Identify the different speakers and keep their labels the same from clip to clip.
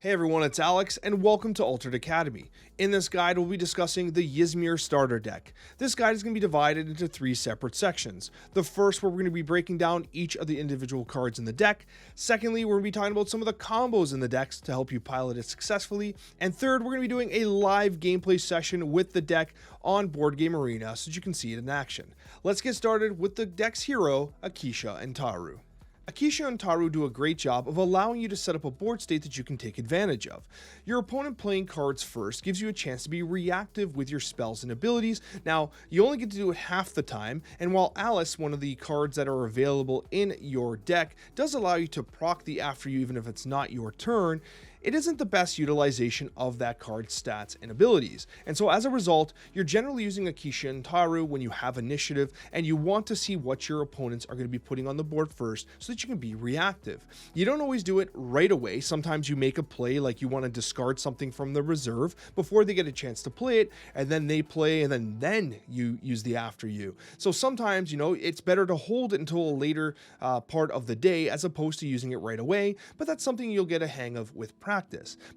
Speaker 1: Hey everyone, it's Alex, and welcome to Altered Academy. In this guide, we'll be discussing the Yzmir Starter deck. This guide is going to be divided into 3 separate sections. The first, where we're going to be breaking down each of the individual cards in the deck. Secondly, we're going to be talking about some of the combos in the decks to help you pilot it successfully. And third, we're going to be doing a live gameplay session with the deck on Board Game Arena so that you can see it in action. Let's get started with the deck's hero, Akisha and Taru. Akisha and Taru do a great job of allowing you to set up a board state that you can take advantage of. Your opponent playing cards first gives you a chance to be reactive with your spells and abilities. Now, you only get to do it half the time, and while Alice, one of the cards that are available in your deck, does allow you to proc the after you even if it's not your turn, it isn't the best utilization of that card's stats and abilities. And so as a result, you're generally using Akisha and Taru when you have initiative and you want to see what your opponents are going to be putting on the board first so that you can be reactive. You don't always do it right away. Sometimes you make a play like you want to discard something from the reserve before they get a chance to play it, and then they play, and then you use the after you. So sometimes, it's better to hold it until a later part of the day as opposed to using it right away, but that's something you'll get a hang of with practice.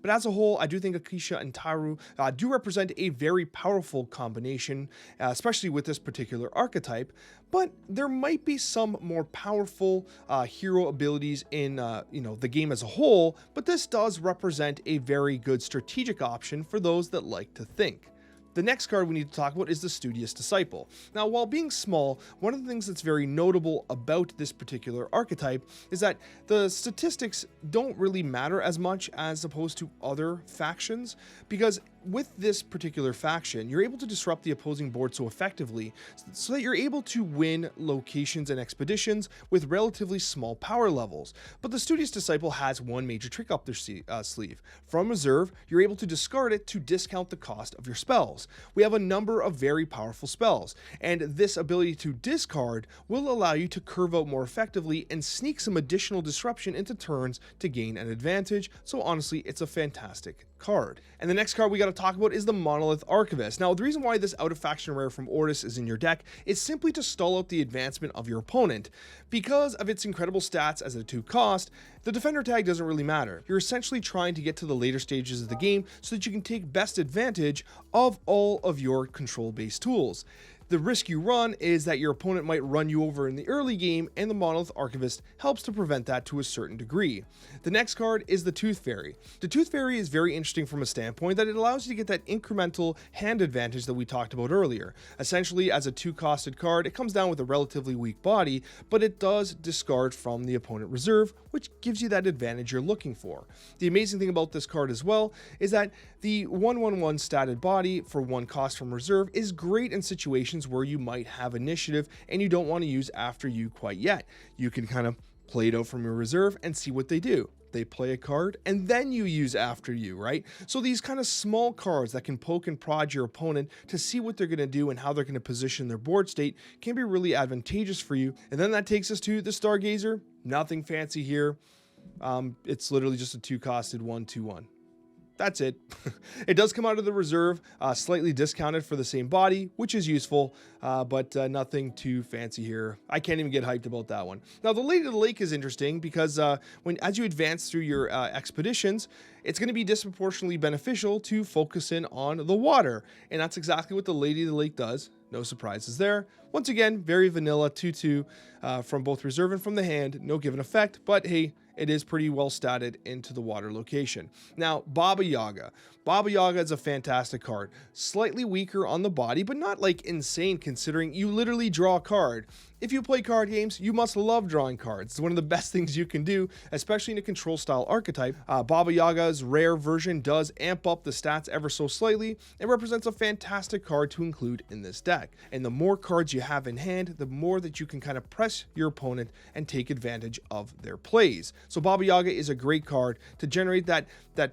Speaker 1: But as a whole, I do think Akisha and Taru do represent a very powerful combination, especially with this particular archetype, but there might be some more powerful hero abilities in the game as a whole, but this does represent a very good strategic option for those that like to think. The next card we need to talk about is the Studious Disciple. Now, while being small, one of the things that's very notable about this particular archetype is that the statistics don't really matter as much as opposed to other factions, because with this particular faction, you're able to disrupt the opposing board so effectively so that you're able to win locations and expeditions with relatively small power levels. But the Studious Disciple has one major trick up their sleeve. From reserve, you're able to discard it to discount the cost of your spells. We have a number of very powerful spells, and this ability to discard will allow you to curve out more effectively and sneak some additional disruption into turns to gain an advantage. So honestly, it's a fantastic card. And the next card we got to talk about is the Monolith Archivist. Now, the reason why this out of faction rare from Ortis is in your deck is simply to stall out the advancement of your opponent. Because of its incredible stats as a 2 cost, the defender tag doesn't really matter. You're essentially trying to get to the later stages of the game so that you can take best advantage of all of your control-based tools. The risk you run is that your opponent might run you over in the early game, and the Monolith Archivist helps to prevent that to a certain degree. The next card is the Tooth Fairy. The Tooth Fairy is very interesting from a standpoint that it allows you to get that incremental hand advantage that we talked about earlier. Essentially, as a 2-costed card, it comes down with a relatively weak body, but it does discard from the opponent reserve, which gives you that advantage you're looking for. The amazing thing about this card as well is that the 1/1/1 statted body for 1 cost from reserve is great in situations where you might have initiative and you don't want to use after you quite yet. You can kind of play it out from your reserve and see what they do. They play a card and then you use after you, right? So these kind of small cards that can poke and prod your opponent to see what they're going to do and how they're going to position their board state can be really advantageous for you. And then that takes us to the Stargazer. Nothing fancy here. It's literally just a 2-costed 1/2/1. That's it. It does come out of the reserve, slightly discounted for the same body, which is useful, but nothing too fancy here. I can't even get hyped about that one. Now, the Lady of the Lake is interesting because as you advance through your expeditions, it's going to be disproportionately beneficial to focus in on the water, and that's exactly what the Lady of the Lake does. No surprises there. Once again, very vanilla 2/2 from both reserve and from the hand. No given effect, but hey, it is pretty well statted into the water location. Now, Baba Yaga. Baba Yaga is a fantastic card. Slightly weaker on the body, but not like insane considering you literally draw a card. If you play card games, you must love drawing cards. It's one of the best things you can do, especially in a control style archetype. Baba Yaga's rare version does amp up the stats ever so slightly. It represents a fantastic card to include in this deck. And the more cards you have in hand, the more that you can kind of press your opponent and take advantage of their plays. So Baba Yaga is a great card to generate that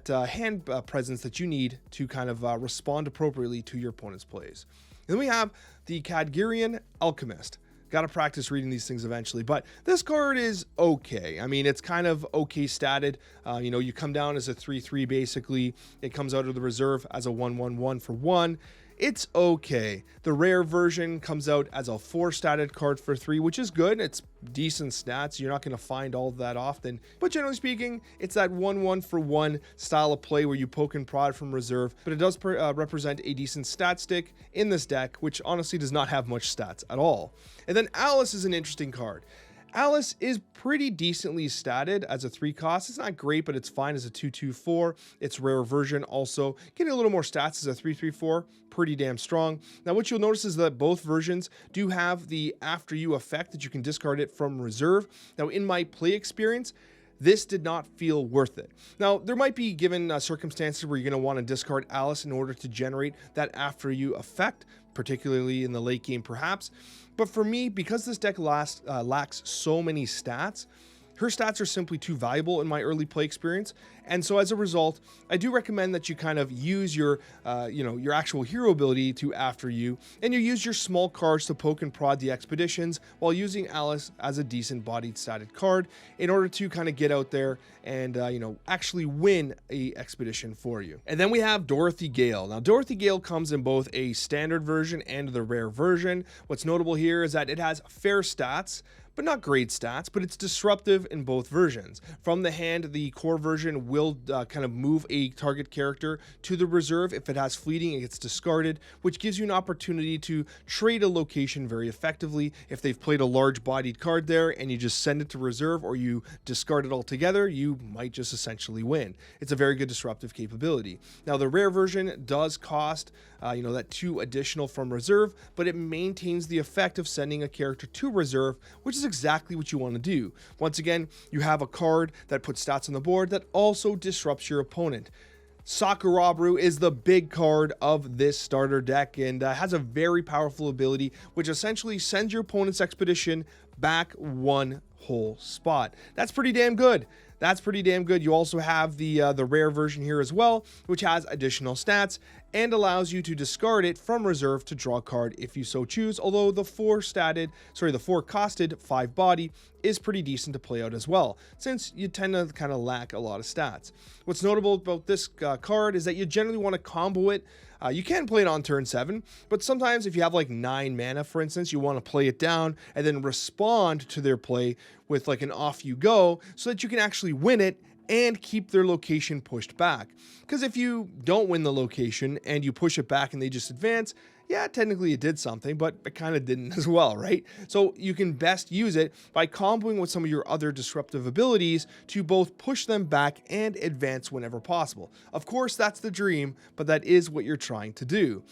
Speaker 1: hand presence that you need to kind of respond appropriately to your opponent's plays. And then we have the Kadgerian Alchemist. Got to practice reading these things eventually, but this card is okay. I mean, it's kind of okay statted. You come down as a 3/3 basically. It comes out of the reserve as a 1/1/1 for 1. it's okay. The rare version comes out as a 4-statted card for 3, which is good. It's decent stats. You're not going to find all of that often. But generally speaking, it's that 1-1-for-1 style of play where you poke and prod from reserve. But it does represent a decent stat stick in this deck, which honestly does not have much stats at all. And then Alice is an interesting card. Alice is pretty decently statted as a 3 cost. It's not great, but it's fine as a 2-2-4. Its rare version also getting a little more stats as a 3-3-4. Pretty damn strong. Now, what you'll notice is that both versions do have the after you effect that you can discard it from reserve. Now, in my play experience, this did not feel worth it. Now, there might be given circumstances where you're going to want to discard Alice in order to generate that after you effect, particularly in the late game perhaps. But for me, because this deck lacks so many stats, her stats are simply too valuable in my early play experience. And so as a result, I do recommend that you kind of use your, your actual hero ability to after you, and you use your small cards to poke and prod the expeditions while using Alice as a decent bodied statted card in order to kind of get out there and, actually win a expedition for you. And then we have Dorothy Gale. Now, Dorothy Gale comes in both a standard version and the rare version. What's notable here is that it has fair stats, but not great stats, but it's disruptive in both versions. From the hand, the core version will kind of move a target character to the reserve. If it has fleeting, it gets discarded, which gives you an opportunity to trade a location very effectively. If they've played a large bodied card there and you just send it to reserve or you discard it altogether, you might just essentially win. It's a very good disruptive capability. Now, the rare version does cost that 2 additional from reserve, but it maintains the effect of sending a character to reserve, which is exactly what you want to do. Once again, you have a card that puts stats on the board that also disrupts your opponent. Sakurabaru is the big card of this starter deck and has a very powerful ability which essentially sends your opponent's expedition back 1 whole spot. That's pretty damn good. You also have the rare version here as well, which has additional stats and allows you to discard it from reserve to draw a card if you so choose, although the 4-costed 5 body is pretty decent to play out as well, since you tend to kind of lack a lot of stats. What's notable about this card is that you generally want to combo it. You can play it on turn 7, but sometimes if you have like 9 mana, for instance, you want to play it down and then respond to their play with like an off you go so that you can actually win it and keep their location pushed back. Because if you don't win the location and you push it back and they just advance, yeah, technically it did something, but it kind of didn't as well, right? So you can best use it by comboing with some of your other disruptive abilities to both push them back and advance whenever possible. Of course, that's the dream, but that is what you're trying to do.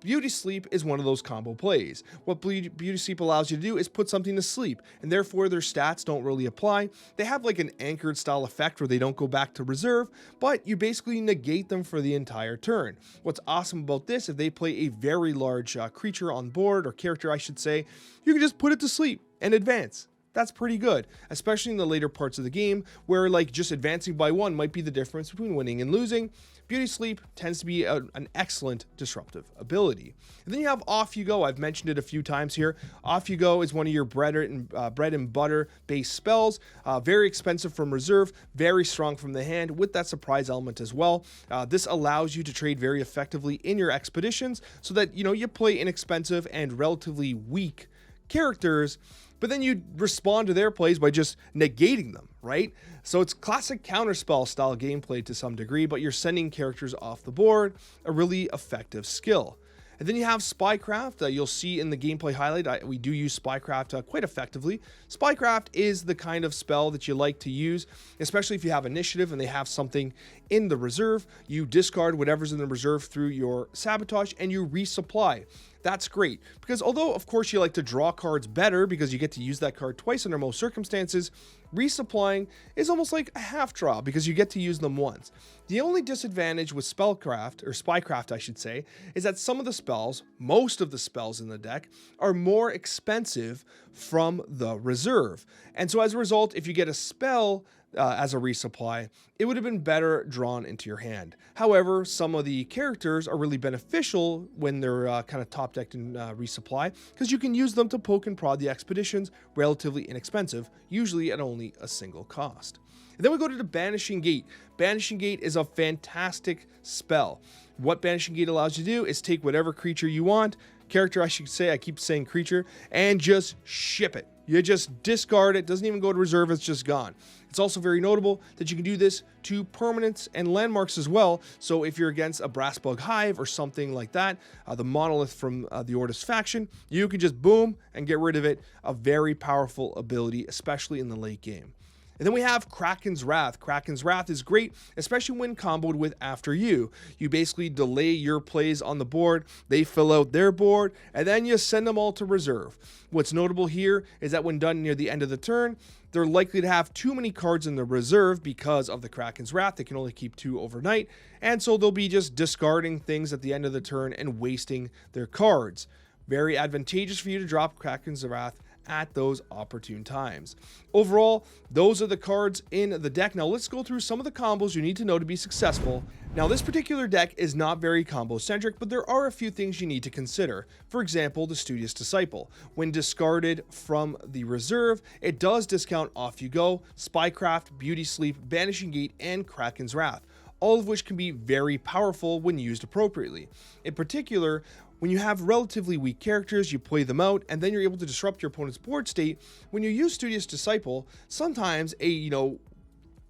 Speaker 1: Beauty Sleep is one of those combo plays. What Beauty Sleep allows you to do is put something to sleep, and therefore their stats don't really apply. They have like an anchored style effect where they don't go back to reserve, but you basically negate them for the entire turn. What's awesome about this, if they play a very large creature on board, or character I should say, you can just put it to sleep and advance. That's pretty good, especially in the later parts of the game where like just advancing by 1 might be the difference between winning and losing. Beauty Sleep tends to be an excellent disruptive ability. And then you have Off You Go. I've mentioned it a few times here. Off You Go is one of your bread and butter based spells. Very expensive from reserve, very strong from the hand with that surprise element as well. This allows you to trade very effectively in your expeditions so that you play inexpensive and relatively weak characters, but then you respond to their plays by just negating them, right? So it's classic counterspell style gameplay to some degree, but you're sending characters off the board, a really effective skill. And then you have Spycraft. You'll see in the gameplay highlight, we do use Spycraft quite effectively. Spycraft is the kind of spell that you like to use, especially if you have initiative and they have something in the reserve. You discard whatever's in the reserve through your sabotage and you resupply. That's great, because although of course you like to draw cards better because you get to use that card twice under most circumstances, resupplying is almost like a half draw because you get to use them once. The only disadvantage with Spycraft I should say, is that some of the spells, most of the spells in the deck, are more expensive from the reserve. And so as a result, if you get a spell as a resupply, it would have been better drawn into your hand. However, some of the characters are really beneficial when they're kind of top decked in resupply, because you can use them to poke and prod the expeditions, relatively inexpensive, usually at only a single cost. And then we go to the Banishing Gate. Banishing Gate is a fantastic spell. What Banishing Gate allows you to do is take whatever creature you want, character I should say, I keep saying creature, and just ship it. You just discard it, doesn't even go to reserve, it's just gone. It's also very notable that you can do this to permanents and landmarks as well. So if you're against a Brassbug Hive or something like that, the monolith from the Ortis faction, you can just boom and get rid of it. A very powerful ability, especially in the late game. And then we have Kraken's Wrath. Kraken's Wrath is great, especially when comboed with After You. You basically delay your plays on the board, they fill out their board, and then you send them all to reserve. What's notable here is that when done near the end of the turn, they're likely to have too many cards in the reserve because of the Kraken's Wrath. They can only keep 2 overnight, and so they'll be just discarding things at the end of the turn and wasting their cards. Very advantageous for you to drop Kraken's Wrath at those opportune times. Overall, those are the cards in the deck. Now let's go through some of the combos you need to know to be successful. Now this particular deck is not very combo centric, but there are a few things you need to consider. For example, the Studious Disciple. When discarded from the reserve, it does discount Off You Go, Spycraft, Beauty Sleep, Banishing Gate, and Kraken's Wrath, all of which can be very powerful when used appropriately. In particular, when you have relatively weak characters, you play them out, and then you're able to disrupt your opponent's board state. When you use Studious Disciple, sometimes a,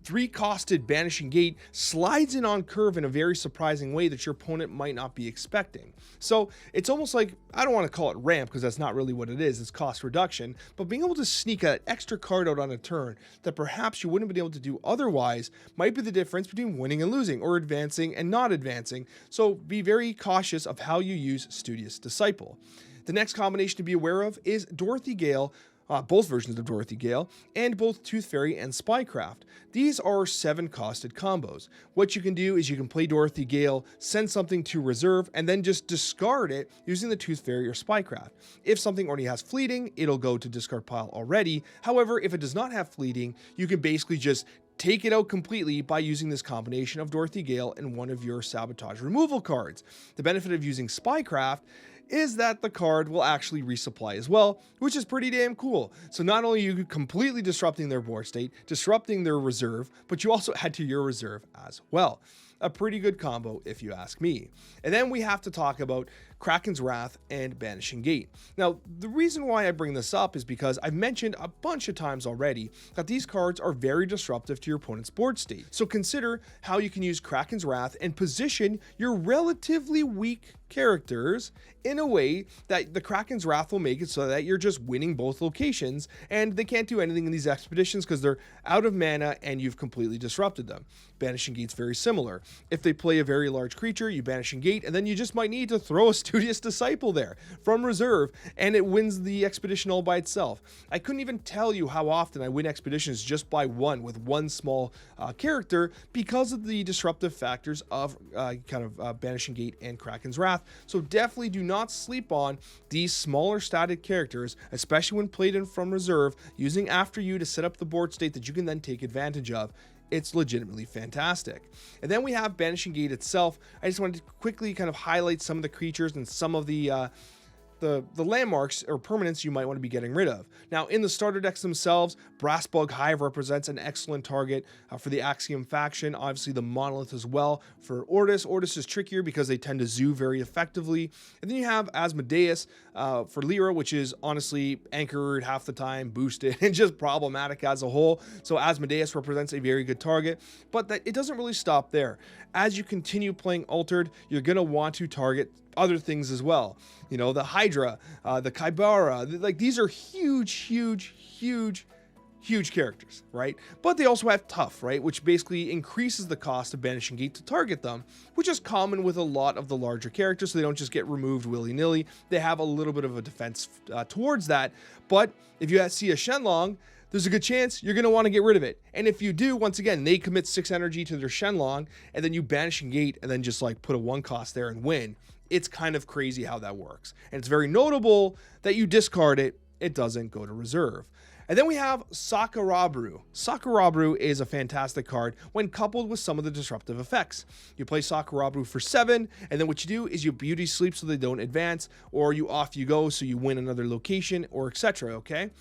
Speaker 1: 3-costed Banishing Gate slides in on curve in a very surprising way that your opponent might not be expecting. So it's almost like, I don't want to call it ramp because that's not really what it is, it's cost reduction, but being able to sneak an extra card out on a turn that perhaps you wouldn't have been able to do otherwise might be the difference between winning and losing, or advancing and not advancing. So be very cautious of how you use Studious Disciple. The next combination to be aware of is Dorothy Gale, both versions of Dorothy Gale, and both Tooth Fairy and Spycraft. These are 7-costed combos. What you can do is you can play Dorothy Gale, send something to reserve, and then just discard it using the Tooth Fairy or Spycraft. If something already has fleeting, it'll go to discard pile already. However, if it does not have fleeting, you can basically just take it out completely by using this combination of Dorothy Gale and one of your sabotage removal cards. The benefit of using Spycraft is that the card will actually resupply as well, which is pretty damn cool. So not only are you completely disrupting their board state, disrupting their reserve, but you also add to your reserve as well. A pretty good combo if you ask me. And then we have to talk about Kraken's Wrath and Banishing Gate. Now, the reason why I bring this up is because I've mentioned a bunch of times already that these cards are very disruptive to your opponent's board state. So consider how you can use Kraken's Wrath and position your relatively weak characters in a way that the Kraken's Wrath will make it so that you're just winning both locations, and they can't do anything in these expeditions because they're out of mana and you've completely disrupted them. Banishing Gate's very similar. If they play a very large creature, you Banishing Gate, and then you just might need to throw a Studious Disciple there from reserve, and it wins the expedition all by itself. I couldn't even tell you how often I win expeditions just by one, with one small character, because of the disruptive factors of Banishing Gate and Kraken's Wrath. So definitely do not sleep on these smaller static characters, especially when played in from reserve, using After You to set up the board state that you can then take advantage of. It's legitimately fantastic. And then we have Banishing Gate itself. I just wanted to quickly kind of highlight some of the creatures and some of the landmarks or permanents you might want to be getting rid of. Now, in the starter decks themselves, Brassbug Hive represents an excellent target for the Axiom faction. Obviously, the Monolith as well for Ortis. Ortis is trickier because they tend to zoo very effectively. And then you have Asmodeus for Lyra, which is honestly anchored half the time, boosted, and just problematic as a whole. So Asmodeus represents a very good target, but it doesn't really stop there. As you continue playing Altered, you're going to want to target other things as well. You know, the Hydra, the Kybara, like these are huge characters, right? But they also have Tough, right? Which basically increases the cost of Banishing Gate to target them, which is common with a lot of the larger characters, so they don't just get removed willy-nilly. They have a little bit of a defense towards that. But if you see a Shenlong, there's a good chance you're going to want to get rid of it. And if you do, once again, they commit 6 energy to their Shenlong, and then you Banishing Gate, and then just like put a 1 cost there and win. It's kind of crazy how that works. And it's very notable that you discard it, it doesn't go to reserve. And then we have Sakurabru. Sakurabru is a fantastic card when coupled with some of the disruptive effects. You play Sakurabru for 7, and then what you do is you Beauty Sleep so they don't advance, or you Off You Go so you win another location, or etc. Okay?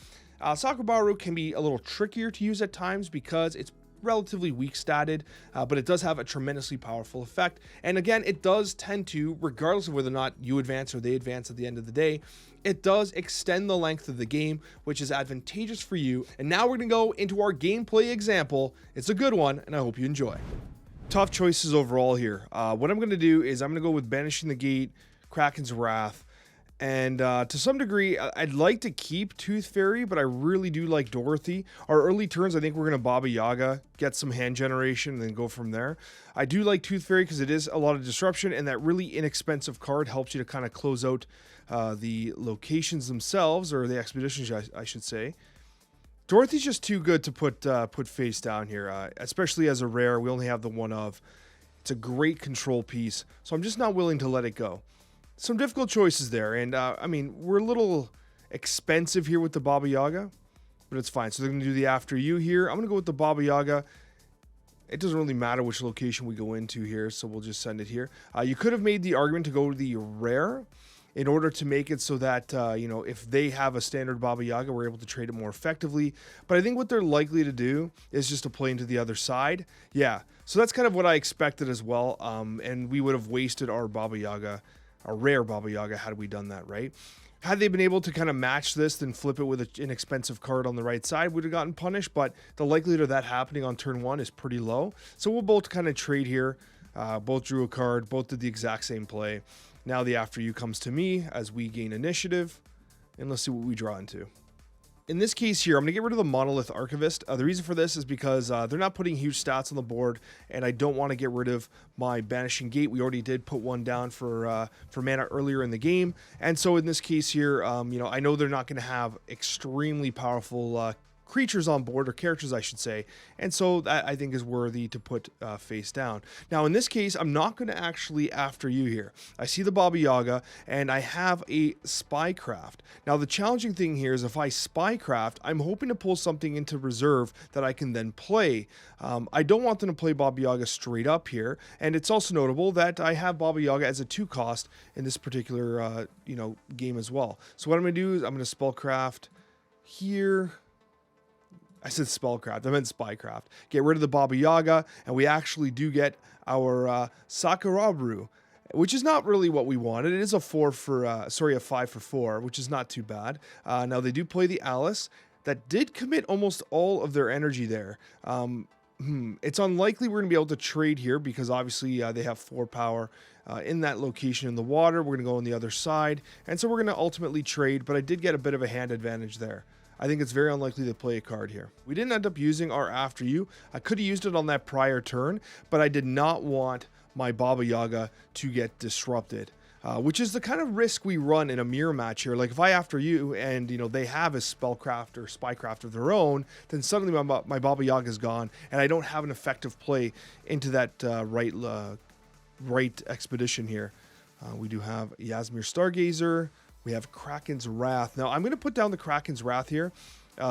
Speaker 1: Sakurabru can be a little trickier to use at times because it's relatively weak statted, but it does have a tremendously powerful effect. And again, it does tend to, regardless of whether or not you advance or they advance at the end of the day, it does extend the length of the game, which is advantageous for you. And now we're going to go into our gameplay example. It's a good one, and I hope you enjoy. Tough choices overall here. What I'm going to do is I'm going to go with Banishing the Gate, Kraken's Wrath, and to some degree, I'd like to keep Tooth Fairy, but I really do like Dorothy. Our early turns, I think we're going to Baba Yaga, get some hand generation, and then go from there. I do like Tooth Fairy because it is a lot of disruption, and that really inexpensive card helps you to kind of close out the locations themselves, or the expeditions, I should say. Dorothy's just too good to put face down here, especially as a rare. We only have the one of. It's a great control piece, so I'm just not willing to let it go. Some difficult choices there, and I mean, we're a little expensive here with the Baba Yaga, but it's fine. So they're going to do the After You here. I'm going to go with the Baba Yaga. It doesn't really matter which location we go into here, so we'll just send it here. You could have made the argument to go to the rare in order to make it so that, you know, if they have a standard Baba Yaga, we're able to trade it more effectively. But I think what they're likely to do is just to play into the other side. Yeah, so that's kind of what I expected as well. And we would have wasted our Baba Yaga, our rare Baba Yaga, had we done that, right? Had they been able to kind of match this, then flip it with an inexpensive card on the right side, would have gotten punished. But the likelihood of that happening on turn one is pretty low. So we'll both kind of trade here. Both drew a card, both did the exact same play. Now the After You comes to me as we gain initiative, and let's see what we draw into. In this case here, I'm going to get rid of the Monolith Archivist. The reason for this is because they're not putting huge stats on the board, and I don't want to get rid of my Banishing Gate. We already did put one down for mana earlier in the game, and so in this case here, you know, I know they're not going to have extremely powerful creatures on board, or characters I should say, and so that I think is worthy to put face down. Now in this case, I'm not going to actually After You here. I see the Baba Yaga and I have a Spycraft. Now the challenging thing here is if I Spycraft, I'm hoping to pull something into reserve that I can then play. I don't want them to play Baba Yaga straight up here, and it's also notable that I have Baba Yaga as a 2 cost in this particular you know, game as well. So what I'm going to do is I'm going to Spellcraft here. I said Spellcraft, I meant Spycraft. Get rid of the Baba Yaga, and we actually do get our Sakurabru, which is not really what we wanted. It is a 5 for 4, which is not too bad. Now they do play the Alice. That did commit almost all of their energy there. It's unlikely we're going to be able to trade here because obviously they have 4 power in that location in the water. We're going to go on the other side, and so we're going to ultimately trade, but I did get a bit of a hand advantage there. I think it's very unlikely to play a card here. We didn't end up using our After You. I could have used it on that prior turn, but I did not want my Baba Yaga to get disrupted, which is the kind of risk we run in a mirror match here. Like if I After You and, you know, they have a Spellcraft or Spycraft of their own, then suddenly my Baba Yaga is gone, and I don't have an effective play into that right expedition here. We do have Yzmir Stargazer. We have Kraken's Wrath. Now, I'm going to put down the Kraken's Wrath here.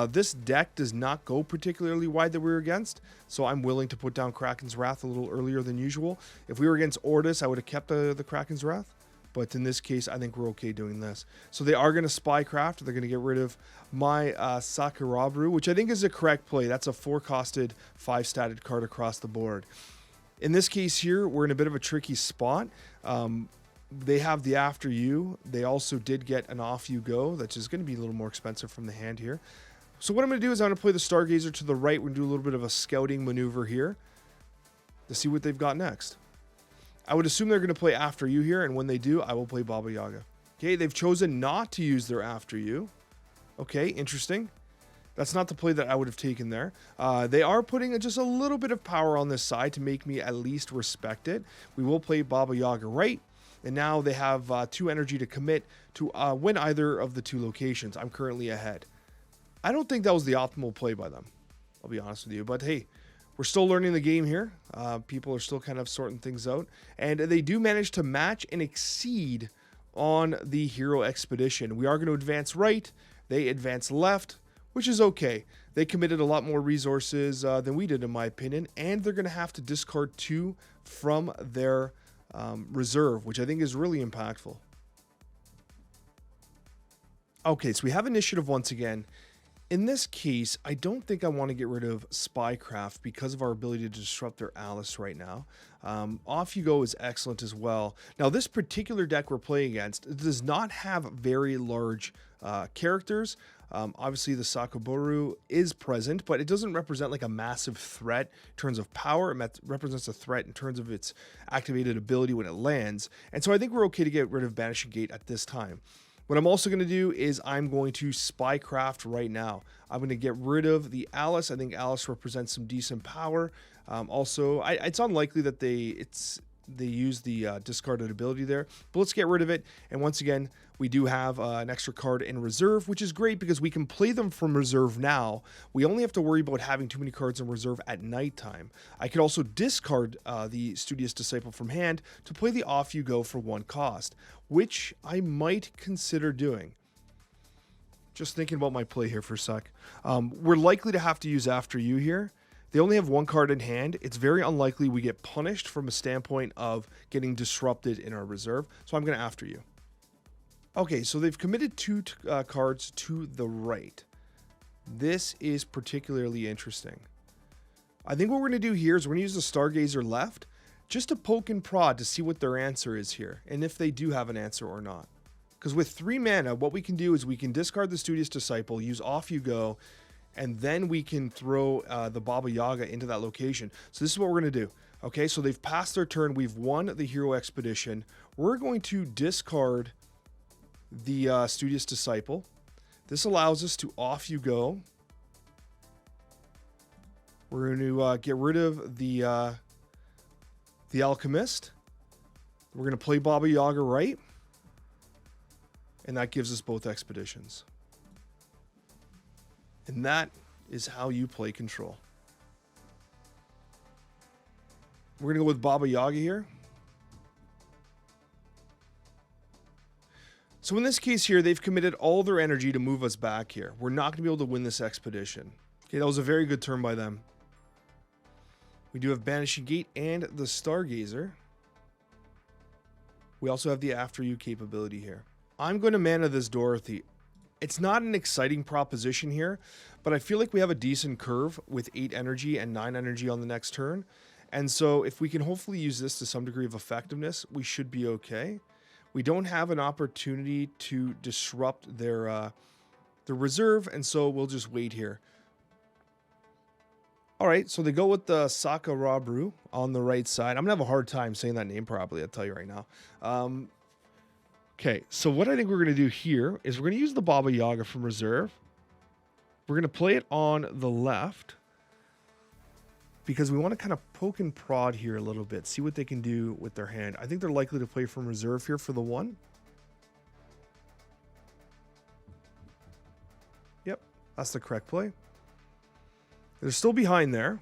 Speaker 1: This deck does not go particularly wide that we're against, so I'm willing to put down Kraken's Wrath a little earlier than usual. If we were against Ordis, I would have kept the Kraken's Wrath, but in this case, I think we're okay doing this. So they are going to Spycraft. They're going to get rid of my Sakurabru, which I think is a correct play. That's a 4-costed, 5-statted card across the board. In this case here, we're in a bit of a tricky spot. They have the After You. They also did get an Off You Go, that's just going to be a little more expensive from the hand here. So what I'm going to do is I'm going to play the Stargazer to the right. We're going to do a little bit of a scouting maneuver here to see what they've got next. I would assume they're going to play After You here, and when they do, I will play Baba Yaga. Okay, they've chosen not to use their After You. Okay, interesting. That's not the play that I would have taken there. They are putting just a little bit of power on this side to make me at least respect it. We will play Baba Yaga right. And now they have 2 energy to commit to win either of the 2 locations. I'm currently ahead. I don't think that was the optimal play by them, I'll be honest with you. But hey, we're still learning the game here. People are still kind of sorting things out. And they do manage to match and exceed on the Hero Expedition. We are going to advance right. They advance left, which is okay. They committed a lot more resources than we did, in my opinion. And they're going to have to discard 2 from their reserve, which I think is really impactful. Okay, so we have initiative once again, In this case, I don't think I want to get rid of Spycraft because of our ability to disrupt their Alice right now. Off You Go is excellent as well. Now, this particular deck we're playing against does not have very large characters. Obviously, the Sakuboru is present, but it doesn't represent like a massive threat in terms of power. It represents a threat in terms of its activated ability when it lands. And so I think we're okay to get rid of Banishing Gate at this time. What I'm also going to do is I'm going to Spycraft right now. I'm going to get rid of the Alice. I think Alice represents some decent power. Also, it's unlikely that they use the discarded ability there, but let's get rid of it. And once again, we do have an extra card in reserve, which is great because we can play them from reserve now. We only have to worry about having too many cards in reserve at nighttime. I could also discard the Studious Disciple from hand to play the Off You Go for 1 cost, which I might consider doing. Just thinking about my play here for a sec. We're likely to have to use After You here. They only have 1 card in hand. It's very unlikely we get punished from a standpoint of getting disrupted in our reserve. So I'm going to After You. Okay, so they've committed 2 cards to the right. This is particularly interesting. I think what we're going to do here is we're going to use the Stargazer left just to poke and prod to see what their answer is here and if they do have an answer or not. Because with 3 mana, what we can do is we can discard the Studious Disciple, use Off You Go, and then we can throw the Baba Yaga into that location. So this is what we're going to do. Okay, so they've passed their turn. We've won the Hero Expedition. We're going to discard the Studious Disciple. This allows us to Off You Go. We're going to get rid of the Alchemist. We're going to play Baba Yaga right. And that gives us both expeditions. And that is how you play Control. We're going to go with Baba Yaga here. So in this case here, they've committed all their energy to move us back here. We're not going to be able to win this expedition. Okay, that was a very good turn by them. We do have Banishing Gate and the Stargazer. We also have the After You capability here. I'm going to mana this Dorothy. It's not an exciting proposition here, but I feel like we have a decent curve with 8 energy and 9 energy on the next turn. And so if we can hopefully use this to some degree of effectiveness, we should be okay. We don't have an opportunity to disrupt their reserve, and so we'll just wait here. All right, so they go with the Sakurabru on the right side. I'm going to have a hard time saying that name properly, I'll tell you right now. Okay, so what I think we're going to do here is we're going to use the Baba Yaga from reserve. We're going to play it on the left because we want to kind of poke and prod here a little bit, see what they can do with their hand. I think they're likely to play from reserve here for the 1. Yep, that's the correct play. They're still behind there.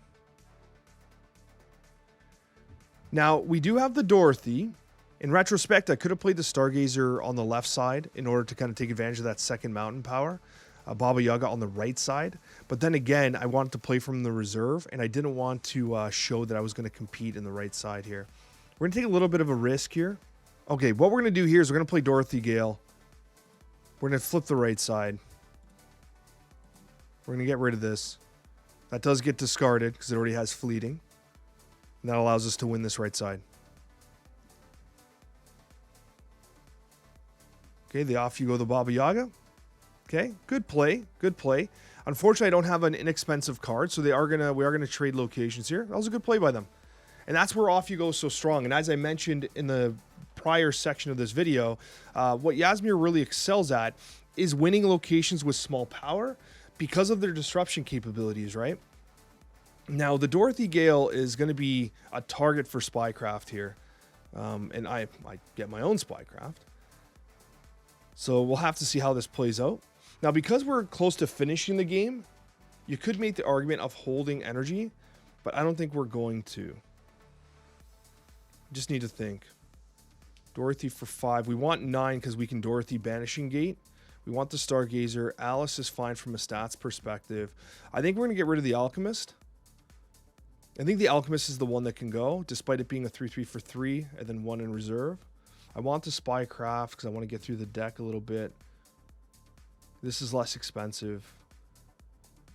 Speaker 1: Now, we do have the Dorothy. In retrospect, I could have played the Stargazer on the left side in order to kind of take advantage of that second mountain power. Baba Yaga on the right side. But then again, I wanted to play from the reserve, and I didn't want to show that I was going to compete in the right side here. We're going to take a little bit of a risk here. Okay, what we're going to do here is we're going to play Dorothy Gale. We're going to flip the right side. We're going to get rid of this. That does get discarded because it already has fleeting. And that allows us to win this right side. Okay, the Off You Go the Baba Yaga. Okay, good play, good play. Unfortunately, I don't have an inexpensive card, so we are gonna trade locations here. That was a good play by them, and that's where Off You Go is so strong. And as I mentioned in the prior section of this video, what Yzmir really excels at is winning locations with small power because of their disruption capabilities. Right now, the Dorothy Gale is going to be a target for Spycraft here, and I get my own Spycraft. So we'll have to see how this plays out. Now, because we're close to finishing the game, you could make the argument of holding energy, but I don't think we're going to. Just need to think. Dorothy for 5. We want 9 because we can Dorothy Banishing Gate. We want the Stargazer. Alice is fine from a stats perspective. I think we're going to get rid of the Alchemist. I think the Alchemist is the one that can go, despite it being a 3/3 for 3 and then 1 in reserve. I want the Spycraft because I want to get through the deck a little bit. This is less expensive.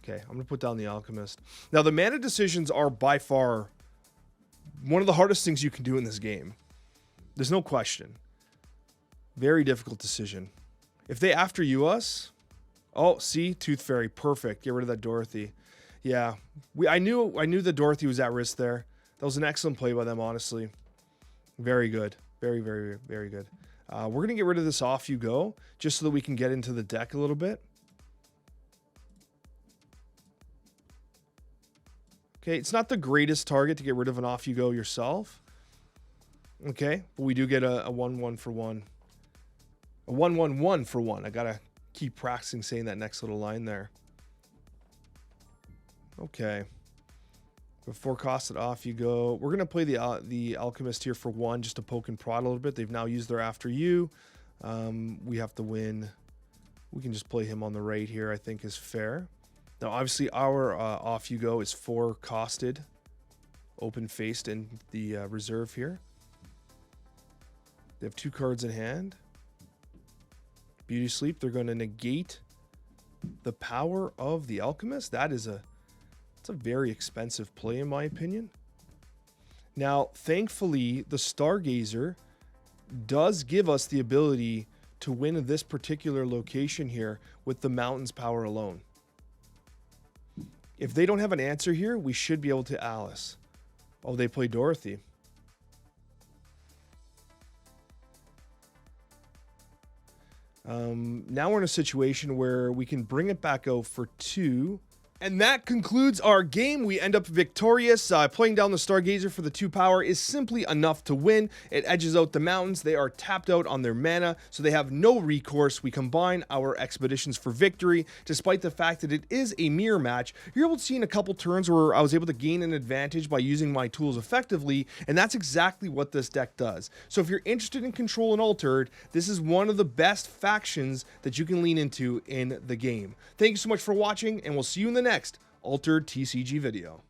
Speaker 1: Okay, I'm going to put down the Alchemist. Now, the mana decisions are by far one of the hardest things you can do in this game. There's no question. Very difficult decision. If they after you us... Oh, see? Tooth Fairy. Perfect. Get rid of that Dorothy. Yeah. I knew that Dorothy was at risk there. That was an excellent play by them, honestly. Very good. Very, very, very good. We're going to get rid of this Off You Go, just so that we can get into the deck a little bit. Okay, it's not the greatest target to get rid of an Off You Go yourself. Okay, but we do get a 1-1 for 1. A 1-1-1 for 1. I gotta keep practicing saying that next little line there. Okay. Before costed Off You Go. We're gonna play the Alchemist here for 1, just to poke and prod a little bit. They've now used their After You. We have to win. We can just play him on the right here, I think is fair. Now, obviously, our Off You Go is 4 costed, open-faced in the reserve here. They have 2 cards in hand. Beauty Sleep, they're going to negate the power of the Alchemist. It's a very expensive play, in my opinion. Now, thankfully, the Stargazer does give us the ability to win this particular location here with the Mountain's power alone. If they don't have an answer here, we should be able to Alice. Oh, they play Dorothy. Now we're in a situation where we can bring it back out for 2. And that concludes our game. We end up victorious. Playing down the Stargazer for the 2 power is simply enough to win. It edges out the Mountains. They are tapped out on their mana, so they have no recourse. We combine our Expeditions for victory. Despite the fact that it is a mirror match, you're able to see in a couple turns where I was able to gain an advantage by using my tools effectively, and that's exactly what this deck does. So if you're interested in Control and Altered, this is one of the best factions that you can lean into in the game. Thank you so much for watching, and we'll see you in the next Altered TCG video.